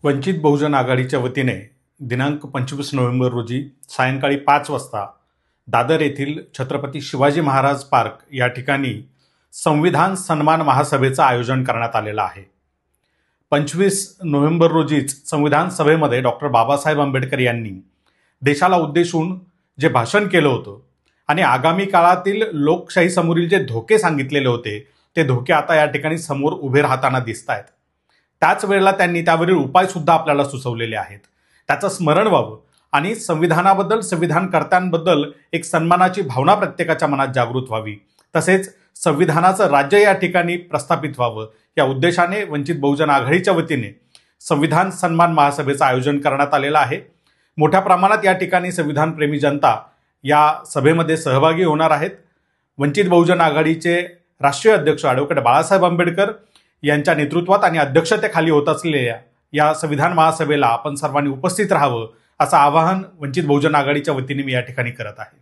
वंचित बहुजन आघाडीच्या वतीने दिनांक 25 नोव्हेंबर रोजी सायंकाळी 5 वाजता दादर येथील छत्रपती शिवाजी महाराज पार्क या ठिकाणी संविधान सन्मान महासभेचं आयोजन करण्यात आलेलं आहे। 25 नोव्हेंबर रोजीच संविधान सभेमध्ये डॉक्टर बाबासाहेब आंबेडकर यांनी देशाला उद्देशून जे भाषण केलं होतं आणि आगामी काळातील लोकशाही समोरील जे धोके सांगितलेले होते ते धोके आता या ठिकाणी समोर उभे राहताना दिसत आहेत। त्याच वेळेला त्यांनी त्यावरील उपाय सुद्धा आपल्याला सुचवलेले आहेत। त्याचं स्मरण व्हावं आणि संविधानाबद्दल संविधानकर्त्यांबद्दल एक सन्मानाची भावना प्रत्येकाच्या मनात जागृत व्हावी, तसेच संविधानाचं राज्य या ठिकाणी प्रस्थापित व्हावं या उद्देशाने वंचित बहुजन आघाडीच्या वतीने संविधान सन्मान महासभेचं आयोजन करण्यात आलेलं आहे। मोठ्या प्रमाणात या ठिकाणी संविधानप्रेमी जनता या सभेमध्ये सहभागी होणार आहेत। वंचित बहुजन आघाडीचे राष्ट्रीय अध्यक्ष ॲडव्होकेट बाळासाहेब आंबेडकर यांच्या नेतृत्वात आणि अध्यक्षतेखाली होत असलेल्या या संविधान महासभेला आपण सर्वांनी उपस्थित राहावं असं आवाहन वंचित बहुजन आघाडीच्या वतीने मी या ठिकाणी करत आहे।